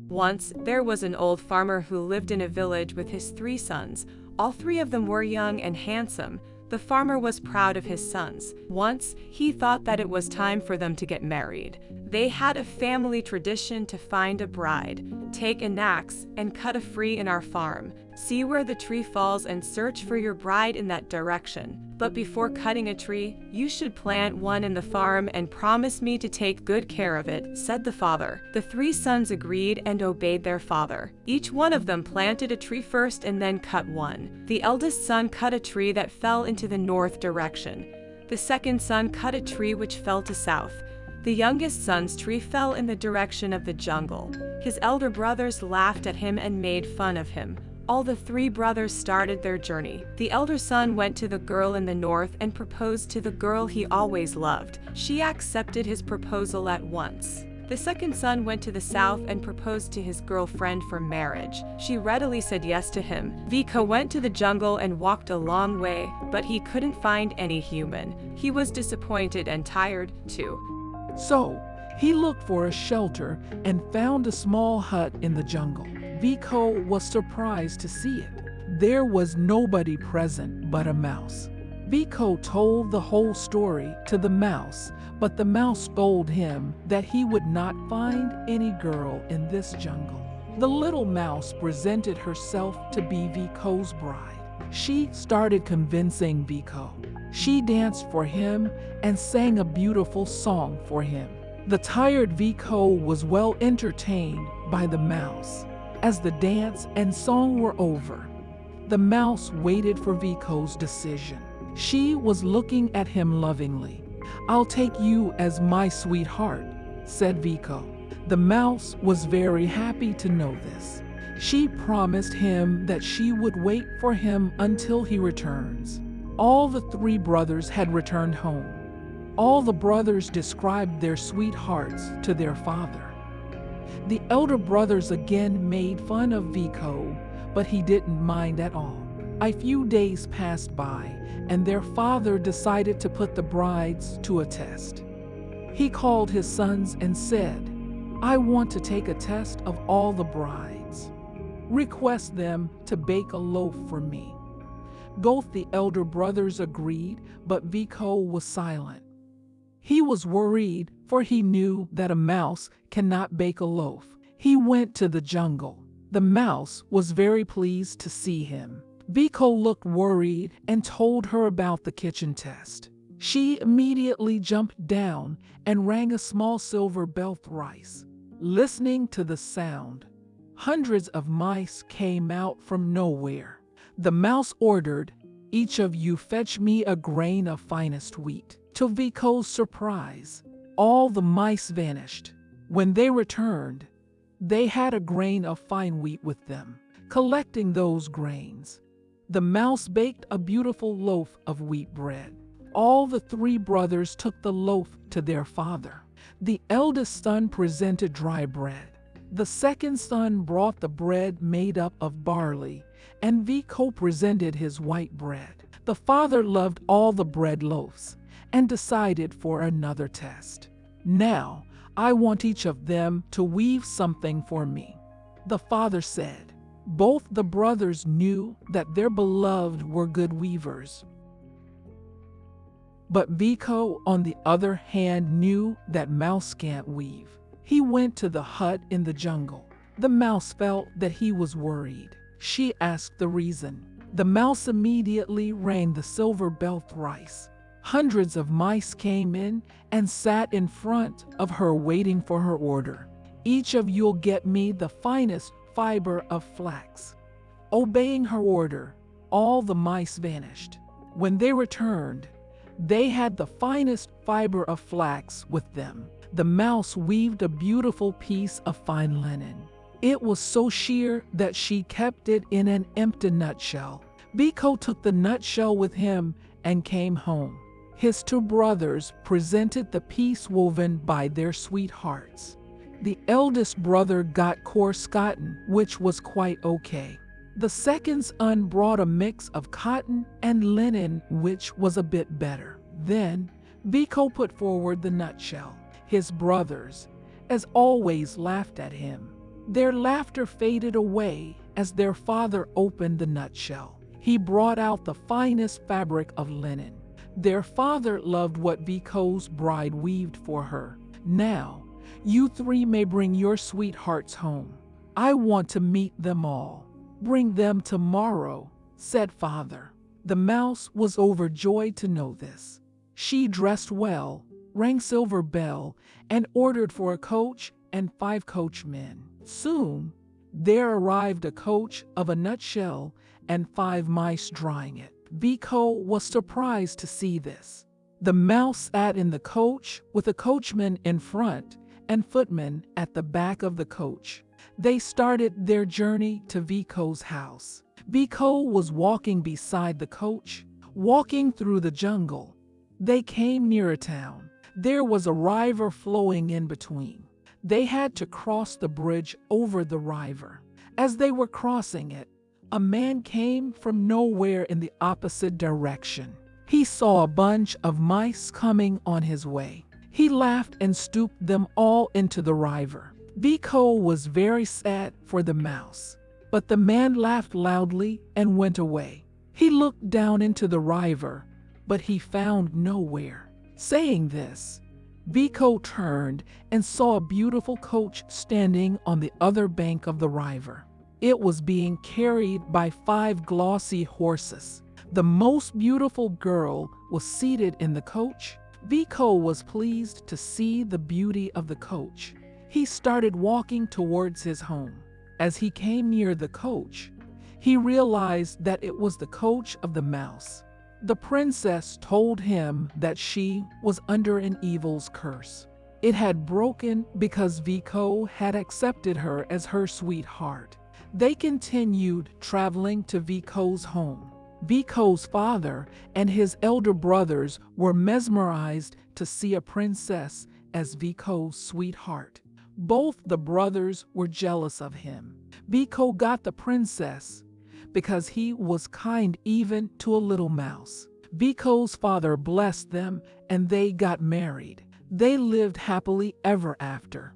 Once, there was an old farmer who lived in a village with his 3 sons. All 3 of them were young and handsome. The farmer was proud of his sons. Once, he thought that it was time for them to get married. They had a family tradition to find a bride, take an axe, and cut a tree in our farm. See where the tree falls and search for your bride in that direction. But before cutting a tree, you should plant one in the farm and promise me to take good care of it, said the father. The 3 sons agreed and obeyed their father. Each one of them planted a tree first and then cut one. The eldest son cut a tree that fell into the north direction. The second son cut a tree which fell to south. The youngest son's tree fell in the direction of the jungle. His elder brothers laughed at him and made fun of him. All the 3 brothers started their journey. The elder son went to the girl in the north and proposed to the girl he always loved. She accepted his proposal at once. The second son went to the south and proposed to his girlfriend for marriage. She readily said yes to him. Veikko went to the jungle and walked a long way, but he couldn't find any human. He was disappointed and tired, too. So, he looked for a shelter and found a small hut in the jungle. Veikko was surprised to see it. There was nobody present but a mouse. Veikko told the whole story to the mouse, but the mouse told him that he would not find any girl in this jungle. The little mouse presented herself to be Veikko's bride. She started convincing Veikko. She danced for him and sang a beautiful song for him. The tired Veikko was well entertained by the mouse. As the dance and song were over, the mouse waited for Veikko's decision. She was looking at him lovingly. "I'll take you as my sweetheart," said Veikko. The mouse was very happy to know this. She promised him that she would wait for him until he returns. All the 3 brothers had returned home. All the brothers described their sweethearts to their father. The elder brothers again made fun of Veikko, but he didn't mind at all. A few days passed by, and their father decided to put the brides to a test. He called his sons and said, "I want to take a test of all the brides. Request them to bake a loaf for me." Both the elder brothers agreed, but Veikko was silent. He was worried, for he knew that a mouse cannot bake a loaf. He went to the jungle. The mouse was very pleased to see him. Veikko looked worried and told her about the kitchen test. She immediately jumped down and rang a small silver bell thrice. Listening to the sound, hundreds of mice came out from nowhere. The mouse ordered, "Each of you fetch me a grain of finest wheat." To Veikko's surprise, all the mice vanished. When they returned, they had a grain of fine wheat with them. Collecting those grains, the mouse baked a beautiful loaf of wheat bread. All the 3 brothers took the loaf to their father. The eldest son presented dry bread. The second son brought the bread made up of barley, and Veikko presented his white bread. The father loved all the bread loaves and decided for another test. "Now, I want each of them to weave something for me," the father said. Both the brothers knew that their beloved were good weavers. But Veikko, on the other hand, knew that mouse can't weave. He went to the hut in the jungle. The mouse felt that he was worried. She asked the reason. The mouse immediately rang the silver bell thrice. Hundreds of mice came in and sat in front of her waiting for her order. "Each of you'll get me the finest fiber of flax." Obeying her order, all the mice vanished. When they returned, they had the finest fiber of flax with them. The mouse weaved a beautiful piece of fine linen. It was so sheer that she kept it in an empty nutshell. Veikko took the nutshell with him and came home. His 2 brothers presented the piece woven by their sweethearts. The eldest brother got coarse cotton, which was quite okay. The second son brought a mix of cotton and linen, which was a bit better. Then, Veikko put forward the nutshell. His brothers, as always, laughed at him. Their laughter faded away as their father opened the nutshell. He brought out the finest fabric of linen. Their father loved what Veikko's bride weaved for her. Now, you three may bring your sweethearts home. I want to meet them all. Bring them tomorrow, said father. The mouse was overjoyed to know this. She dressed well, rang silver bell, and ordered for a coach and 5 coachmen. Soon, there arrived a coach of a nutshell and 5 mice drawing it. Veikko was surprised to see this. The mouse sat in the coach with a coachman in front and footmen at the back of the coach. They started their journey to Veikko's house. Veikko was walking beside the coach, walking through the jungle. They came near a town. There was a river flowing in between. They had to cross the bridge over the river. As they were crossing it, a man came from nowhere in the opposite direction. He saw a bunch of mice coming on his way. He laughed and stooped them all into the river. Veikko was very sad for the mouse, but the man laughed loudly and went away. He looked down into the river, but he found nowhere. Saying this, Veikko turned and saw a beautiful coach standing on the other bank of the river. It was being carried by 5 glossy horses. The most beautiful girl was seated in the coach. Veikko was pleased to see the beauty of the coach. He started walking towards his home. As he came near the coach, he realized that it was the coach of the mouse. The princess told him that she was under an evil's curse. It had broken because Veikko had accepted her as her sweetheart. They continued traveling to Veikko's home. Veikko's father and his elder brothers were mesmerized to see a princess as Veikko's sweetheart. Both the brothers were jealous of him. Veikko got the princess because he was kind even to a little mouse. Veikko's father blessed them and they got married. They lived happily ever after.